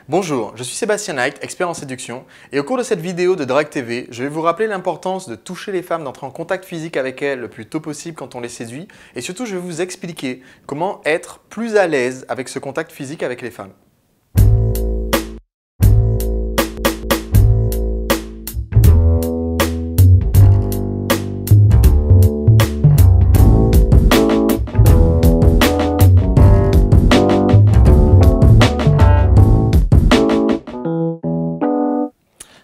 Bonjour, je suis Sébastien Knight, expert en séduction, et au cours de cette vidéo de Drague TV, je vais vous rappeler l'importance de toucher les femmes, d'entrer en contact physique avec elles le plus tôt possible quand on les séduit, et surtout je vais vous expliquer comment être plus à l'aise avec ce contact physique avec les femmes.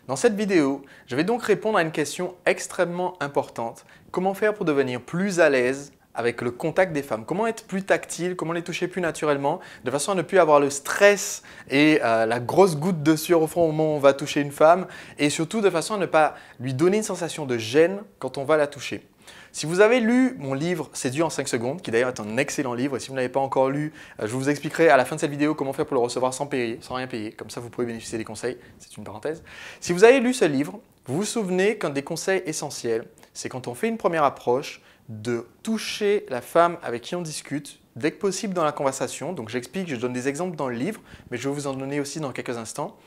Dans cette vidéo, je vais donc répondre à une question extrêmement importante. Comment faire pour devenir plus à l'aise avec le contact des femmes? Comment être plus tactile? Comment les toucher plus naturellement? De façon à ne plus avoir le stress et la grosse goutte de sueur au front au moment où on va toucher une femme. Et surtout de façon à ne pas lui donner une sensation de gêne quand on va la toucher. Si vous avez lu mon livre « Séduire en 5 secondes », qui d'ailleurs est un excellent livre, et si vous ne l'avez pas encore lu, je vous expliquerai à la fin de cette vidéo comment faire pour le recevoir sans payer, sans rien payer. Comme ça, vous pouvez bénéficier des conseils. C'est une parenthèse. Si vous avez lu ce livre, vous vous souvenez qu'un des conseils essentiels, c'est quand on fait une première approche, de toucher la femme avec qui on discute dès que possible dans la conversation. Donc j'explique, je donne des exemples dans le livre, mais je vais vous en donner aussi dans quelques instants.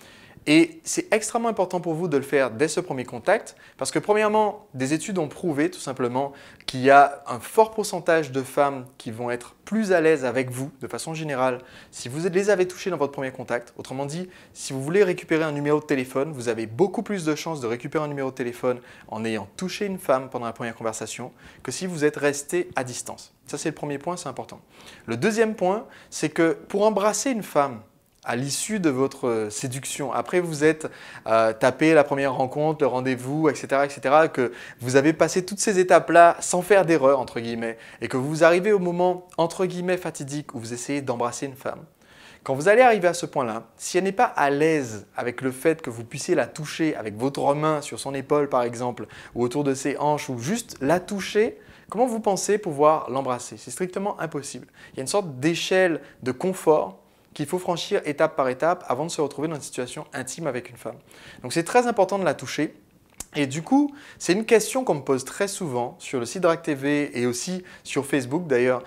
Et c'est extrêmement important pour vous de le faire dès ce premier contact parce que premièrement, des études ont prouvé tout simplement qu'il y a un fort pourcentage de femmes qui vont être plus à l'aise avec vous de façon générale si vous les avez touchées dans votre premier contact. Autrement dit, si vous voulez récupérer un numéro de téléphone, vous avez beaucoup plus de chances de récupérer un numéro de téléphone en ayant touché une femme pendant la première conversation que si vous êtes resté à distance. Ça, c'est le premier point, c'est important. Le deuxième point, c'est que pour embrasser une femme, à l'issue de votre séduction, après vous êtes tapé la première rencontre, le rendez-vous, etc., que vous avez passé toutes ces étapes-là sans faire d'erreur, entre guillemets, et que vous arrivez au moment, entre guillemets, fatidique où vous essayez d'embrasser une femme. Quand vous allez arriver à ce point-là, si elle n'est pas à l'aise avec le fait que vous puissiez la toucher avec votre main sur son épaule, par exemple, ou autour de ses hanches, ou juste la toucher, comment vous pensez pouvoir l'embrasser? C'est strictement impossible. Il y a une sorte d'échelle de confort qu'il faut franchir étape par étape avant de se retrouver dans une situation intime avec une femme. Donc c'est très important de la toucher. Et du coup, c'est une question qu'on me pose très souvent sur le site Drague TV et aussi sur Facebook. D'ailleurs,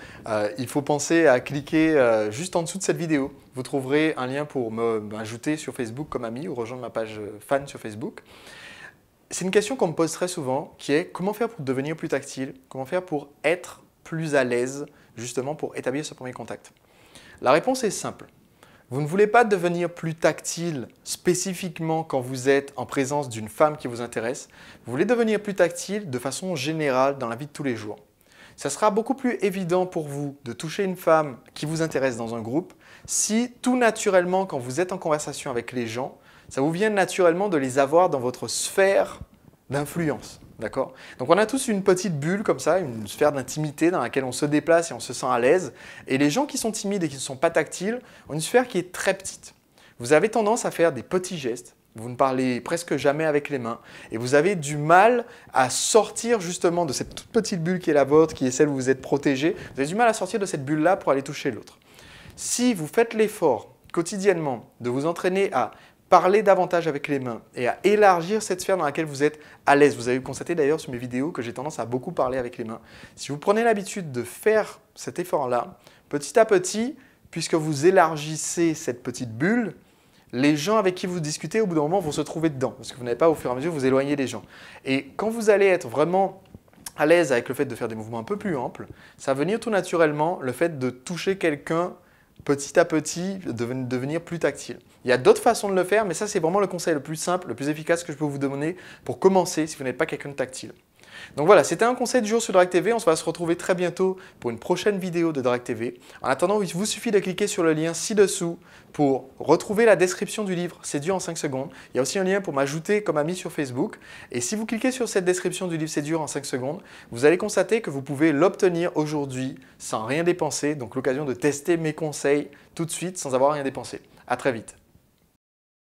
il faut penser à cliquer juste en dessous de cette vidéo. Vous trouverez un lien pour m'ajouter sur Facebook comme ami ou rejoindre ma page fan sur Facebook. C'est une question qu'on me pose très souvent qui est comment faire pour devenir plus tactile? Comment faire pour être plus à l'aise justement pour établir ce premier contact? La réponse est simple. Vous ne voulez pas devenir plus tactile spécifiquement quand vous êtes en présence d'une femme qui vous intéresse. Vous voulez devenir plus tactile de façon générale dans la vie de tous les jours. Ça sera beaucoup plus évident pour vous de toucher une femme qui vous intéresse dans un groupe si tout naturellement, quand vous êtes en conversation avec les gens, ça vous vient naturellement de les avoir dans votre sphère d'influence. D'accord? Donc on a tous une petite bulle comme ça, une sphère d'intimité dans laquelle on se déplace et on se sent à l'aise. Et les gens qui sont timides et qui ne sont pas tactiles ont une sphère qui est très petite. Vous avez tendance à faire des petits gestes, vous ne parlez presque jamais avec les mains et vous avez du mal à sortir justement de cette toute petite bulle qui est la vôtre, qui est celle où vous êtes protégé. Vous avez du mal à sortir de cette bulle-là pour aller toucher l'autre. Si vous faites l'effort quotidiennement de vous entraîner à parler davantage avec les mains et à élargir cette sphère dans laquelle vous êtes à l'aise. Vous avez constaté d'ailleurs sur mes vidéos que j'ai tendance à beaucoup parler avec les mains. Si vous prenez l'habitude de faire cet effort-là, petit à petit, puisque vous élargissez cette petite bulle, les gens avec qui vous discutez au bout d'un moment vont se trouver dedans parce que vous n'avez pas au fur et à mesure vous éloigner les gens. Et quand vous allez être vraiment à l'aise avec le fait de faire des mouvements un peu plus amples, ça va venir tout naturellement le fait de toucher quelqu'un petit à petit, devenir plus tactile. Il y a d'autres façons de le faire, mais ça c'est vraiment le conseil le plus simple, le plus efficace que je peux vous donner pour commencer si vous n'êtes pas quelqu'un de tactile. Donc voilà, c'était un conseil du jour sur Drague TV. On va se retrouver très bientôt pour une prochaine vidéo de Drague TV. En attendant, il vous suffit de cliquer sur le lien ci-dessous pour retrouver la description du livre Séduire en 5 secondes. Il y a aussi un lien pour m'ajouter comme ami sur Facebook. Et si vous cliquez sur cette description du livre Séduire en 5 secondes, vous allez constater que vous pouvez l'obtenir aujourd'hui sans rien dépenser. Donc l'occasion de tester mes conseils tout de suite sans avoir rien dépensé. À très vite.